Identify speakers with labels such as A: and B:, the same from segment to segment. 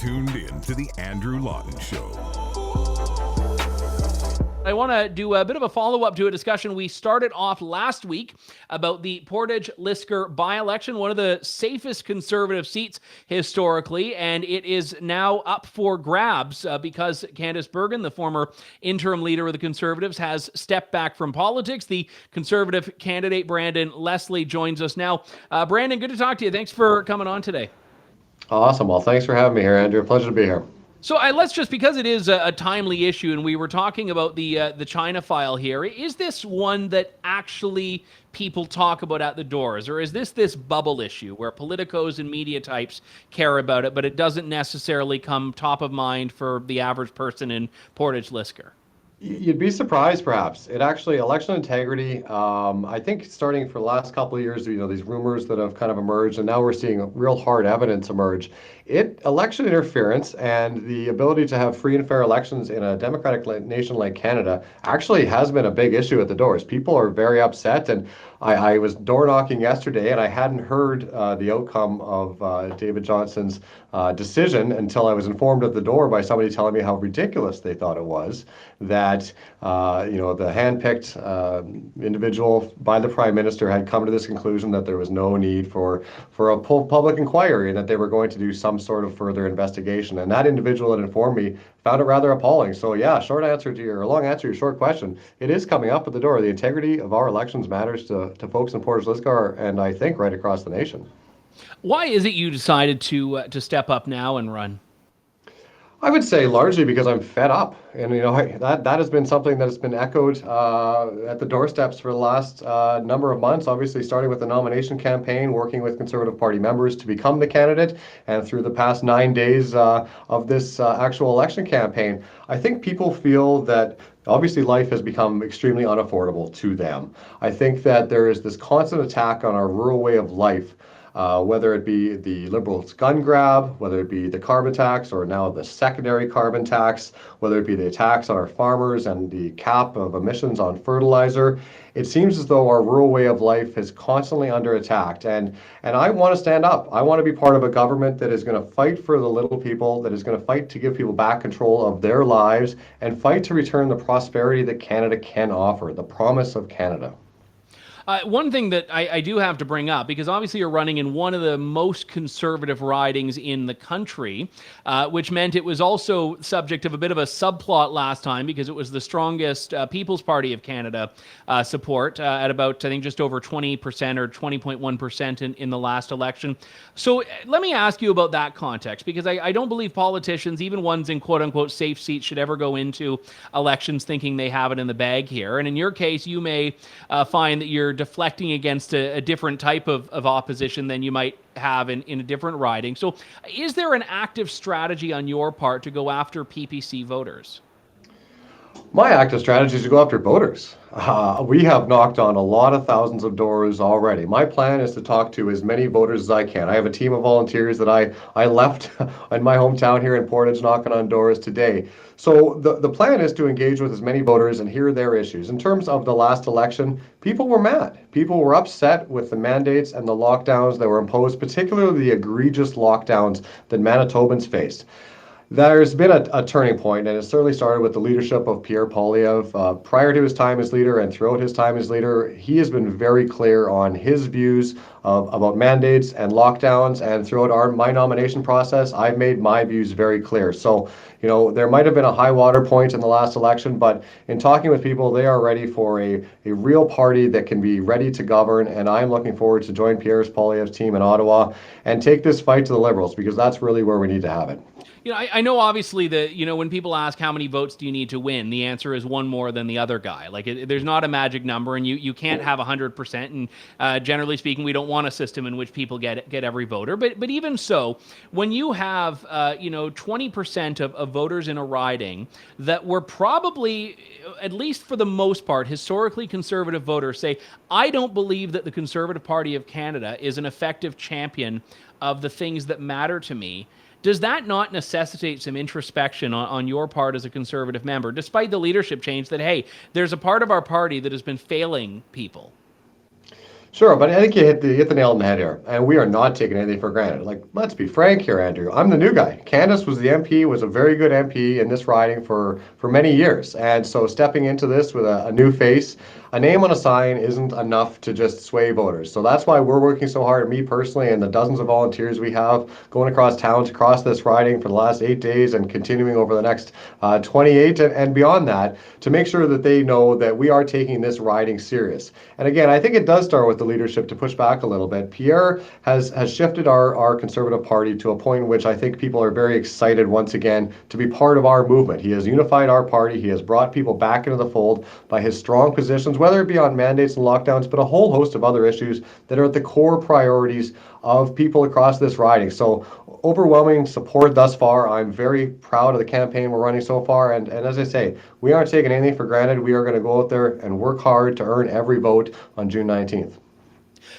A: tuned in to the Andrew Lawton Show.
B: I want to do a bit of a follow-up to a discussion we started off last week about the Portage Lisgar by-election, one of the safest Conservative seats historically, and it is now up for grabs because Candace Bergen, the former interim leader of the Conservatives, has stepped back from politics. The Conservative candidate, Branden Leslie, joins us now. Branden, good to talk to you. Thanks for coming on today.
C: Awesome. Well, thanks for having me here, Andrew. Pleasure to be here.
B: So let's just, because it is a timely issue, and we were talking about the China file here, is this one that actually people talk about at the doors, or is this bubble issue where politicos and media types care about it, but it doesn't necessarily come top of mind for the average person in Portage Lisgar?
C: You'd be surprised, perhaps. It actually, election integrity, I think starting for the last couple of years, these rumors that have kind of emerged, and now we're seeing real hard evidence emerge. Election interference and the ability to have free and fair elections in a democratic nation like Canada actually has been a big issue at the doors. People are very upset, and I was door knocking yesterday, and I hadn't heard the outcome of David Johnson's decision until I was informed at the door by somebody telling me how ridiculous they thought it was that the handpicked individual by the Prime Minister had come to this conclusion that there was no need for a public inquiry and that they were going to do some sort of further investigation. And that individual that informed me found it rather appalling. So yeah, long answer to your short question. It is coming up at the door. The integrity of our elections matters to folks in Portage Lisgar, and I think right across the nation.
B: Why is it you decided to step up now and run?
C: I would say largely because I'm fed up, and that has been something that has been echoed at the doorsteps for the last number of months. Obviously, starting with the nomination campaign, working with Conservative Party members to become the candidate, and through the past 9 days of this actual election campaign, I think people feel that obviously life has become extremely unaffordable to them. I think that there is this constant attack on our rural way of life. Whether it be the Liberals' gun grab, whether it be the carbon tax, or now the secondary carbon tax, whether it be the attacks on our farmers and the cap of emissions on fertilizer, it seems as though our rural way of life is constantly under attack. And I want to stand up. I want to be part of a government that is going to fight for the little people, that is going to fight to give people back control of their lives, and fight to return the prosperity that Canada can offer, the promise of Canada.
B: One thing that I do have to bring up, because obviously you're running in one of the most conservative ridings in the country, which meant it was also subject of a bit of a subplot last time because it was the strongest People's Party of Canada support at about, I think, just over 20% or 20.1% in the last election. So let me ask you about that context, because I don't believe politicians, even ones in quote-unquote safe seats, should ever go into elections thinking they have it in the bag here. And in your case, you may find that you're deflecting against a different type of opposition than you might have in a different riding. So is there an active strategy on your part to go after PPC voters?
C: My active strategy is to go after voters. We have knocked on a lot of thousands of doors already. My plan is to talk to as many voters as I can. I have a team of volunteers that I left in my hometown here in Portage knocking on doors today. So the plan is to engage with as many voters and hear their issues. In terms of the last election, people were mad. People were upset with the mandates and the lockdowns that were imposed, particularly the egregious lockdowns that Manitobans faced. There's been a turning point, and it certainly started with the leadership of Pierre Poilievre. Prior to his time as leader and throughout his time as leader, he has been very clear on his views about mandates and lockdowns, and throughout my nomination process, I've made my views very clear. So, there might have been a high water point in the last election, but in talking with people, they are ready for a real party that can be ready to govern, and I'm looking forward to join Pierre Poilievre's team in Ottawa and take this fight to the Liberals, because that's really where we need to have it.
B: I know obviously that, when people ask how many votes do you need to win, the answer is one more than the other guy. Like there's not a magic number, and you can't have 100%. And generally speaking, we don't want a system in which people get every voter. But even so, when you have 20% of voters in a riding that were probably, at least for the most part, historically conservative voters say, I don't believe that the Conservative Party of Canada is an effective champion of the things that matter to me. Does that not necessitate some introspection on your part as a Conservative member, despite the leadership change that, hey, there's a part of our party that has been failing people?
C: Sure, but I think you hit the nail on the head here, and we are not taking anything for granted. Like, let's be frank here, Andrew. I'm the new guy. Candace was the MP, was a very good MP in this riding for many years, and so stepping into this with a new face, a name on a sign isn't enough to just sway voters. So that's why we're working so hard, me personally, and the dozens of volunteers we have going across town to cross this riding for the last 8 days and continuing over the next 28 and beyond that, to make sure that they know that we are taking this riding serious. And again, I think it does start with the leadership to push back a little bit. Pierre has shifted our Conservative Party to a point in which I think people are very excited once again to be part of our movement. He has unified our party. He has brought people back into the fold by his strong positions, whether it be on mandates and lockdowns, but a whole host of other issues that are at the core priorities of people across this riding. So overwhelming support thus far. I'm very proud of the campaign we're running so far. And as I say, we aren't taking anything for granted. We are going to go out there and work hard to earn every vote on June 19th.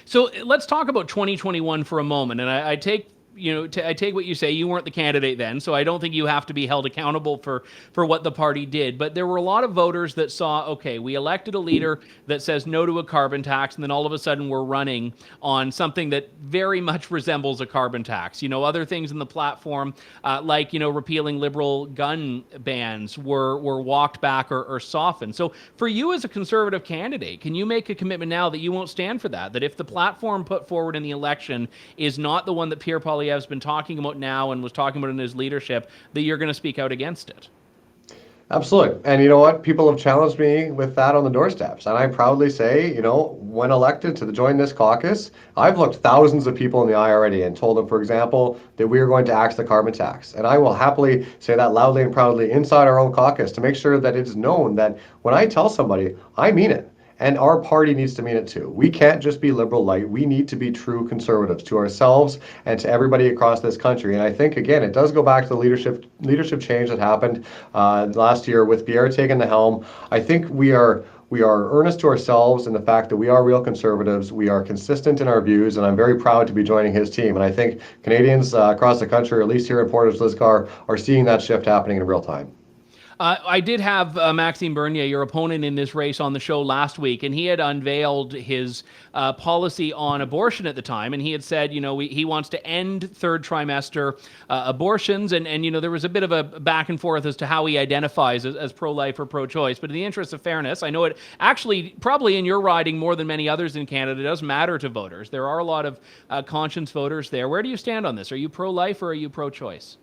B: So let's talk about 2021 for a moment. And I take I take what you say. You weren't the candidate then, so I don't think you have to be held accountable for what the party did. But there were a lot of voters that saw, okay, we elected a leader that says no to a carbon tax, and then all of a sudden we're running on something that very much resembles a carbon tax. Other things in the platform, like repealing liberal gun bans, were walked back or softened. So for you as a Conservative candidate, can you make a commitment now that you won't stand for that? That if the platform put forward in the election is not the one that Pierre Poilievre's been talking about now and was talking about in his leadership, that you're going to speak out against it?
C: Absolutely. And you know what? People have challenged me with that on the doorsteps. And I proudly say, when elected to join this caucus, I've looked thousands of people in the eye already and told them, for example, that we are going to axe the carbon tax. And I will happily say that loudly and proudly inside our own caucus to make sure that it's known that when I tell somebody, I mean it. And our party needs to mean it too. We can't just be liberal light. We need to be true conservatives to ourselves and to everybody across this country. And I think, again, it does go back to the leadership change that happened last year with Pierre taking the helm. I think we are earnest to ourselves in the fact that we are real conservatives. We are consistent in our views, and I'm very proud to be joining his team. And I think Canadians across the country, or at least here in Portage, Lisgar, are seeing that shift happening in real time.
B: I did have Maxime Bernier, your opponent in this race, on the show last week, and he had unveiled his policy on abortion at the time, and he had said, he wants to end third trimester abortions, and there was a bit of a back and forth as to how he identifies as pro-life or pro-choice. But in the interest of fairness, I know it actually, probably in your riding more than many others in Canada, does matter to voters. There are a lot of conscience voters there. Where do you stand on this? Are you pro-life or are you pro-choice?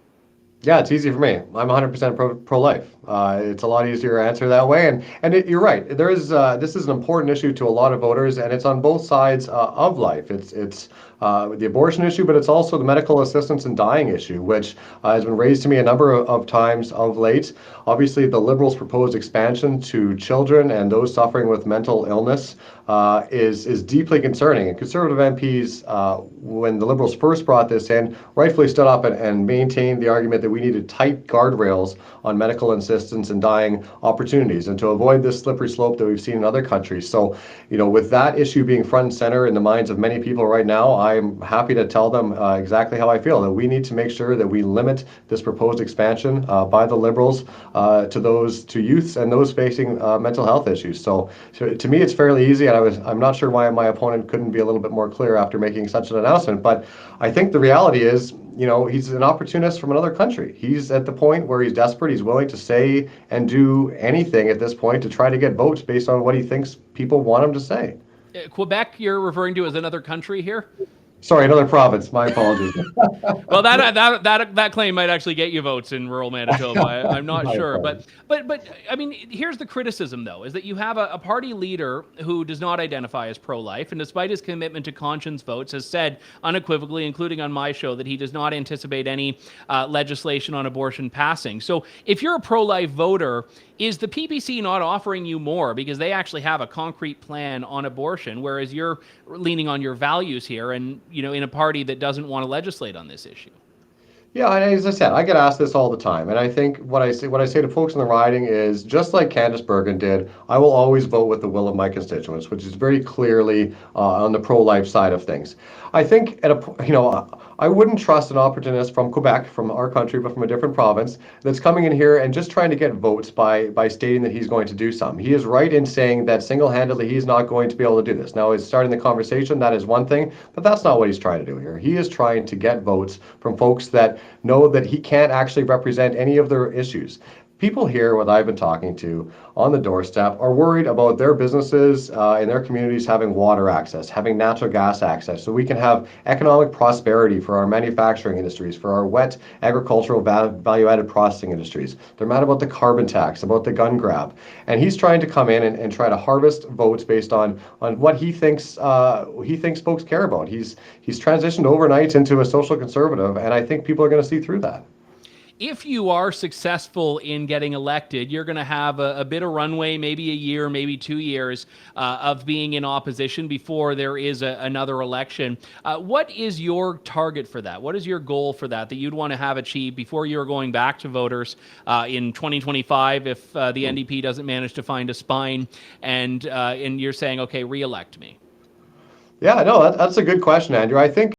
C: Yeah, it's easy for me. I'm 100% pro-life. It's a lot easier to answer that way. And you're right. This is an important issue to a lot of voters, and it's on both sides of life. It's the abortion issue, but it's also the medical assistance in dying issue, which has been raised to me a number of times of late. Obviously, the Liberals' proposed expansion to children and those suffering with mental illness is deeply concerning. And Conservative MPs, when the Liberals first brought this in, rightfully stood up and maintained the argument that we needed tight guardrails on medical assistance and dying opportunities and to avoid this slippery slope that we've seen in other countries. So, with that issue being front and center in the minds of many people right now, I'm happy to tell them exactly how I feel, that we need to make sure that we limit this proposed expansion by the Liberals to youths and those facing mental health issues. So to me, it's fairly easy, and I'm not sure why my opponent couldn't be a little bit more clear after making such an announcement. But I think the reality is, he's an opportunist from another country. He's at the point where he's desperate. He's willing to say and do anything at this point to try to get votes based on what he thinks people want him to say.
B: Quebec, you're referring to as another country here?
C: Sorry, another province. My apologies.
B: Well, that claim might actually get you votes in rural Manitoba. I'm not sure, but I mean, here's the criticism though: is that you have a party leader who does not identify as pro-life, and despite his commitment to conscience votes, has said unequivocally, including on my show, that he does not anticipate any legislation on abortion passing. So, if you're a pro-life voter, is the PPC not offering you more because they actually have a concrete plan on abortion, whereas you're leaning on your values here and, in a party that doesn't want to legislate on this issue?
C: Yeah, and as I said, I get asked this all the time, and I think what I say to folks in the riding is just like Candice Bergen did. I will always vote with the will of my constituents, which is very clearly on the pro-life side of things. I think I wouldn't trust an opportunist from Quebec, from our country, but from a different province, that's coming in here and just trying to get votes by stating that he's going to do something. He is right in saying that single-handedly he's not going to be able to do this. Now, he's starting the conversation. That is one thing, but that's not what he's trying to do here. He is trying to get votes from folks that know that he can't actually represent any of their issues. People here, what I've been talking to on the doorstep, are worried about their businesses in their communities having water access, having natural gas access, so we can have economic prosperity for our manufacturing industries, for our wet agricultural value-added processing industries. They're mad about the carbon tax, about the gun grab, and he's trying to come in and try to harvest votes based on what he thinks folks care about. He's transitioned overnight into a social conservative, and I think people are going to see through that.
B: If you are successful in getting elected, you're going to have a bit of runway, maybe a year, maybe 2 years of being in opposition before there is another election. What is your target for that? What is your goal for that you'd want to have achieved before you're going back to voters in 2025 if the NDP doesn't manage to find a spine and you're saying, okay, re-elect me?
C: Yeah, no, that's a good question, Andrew. I think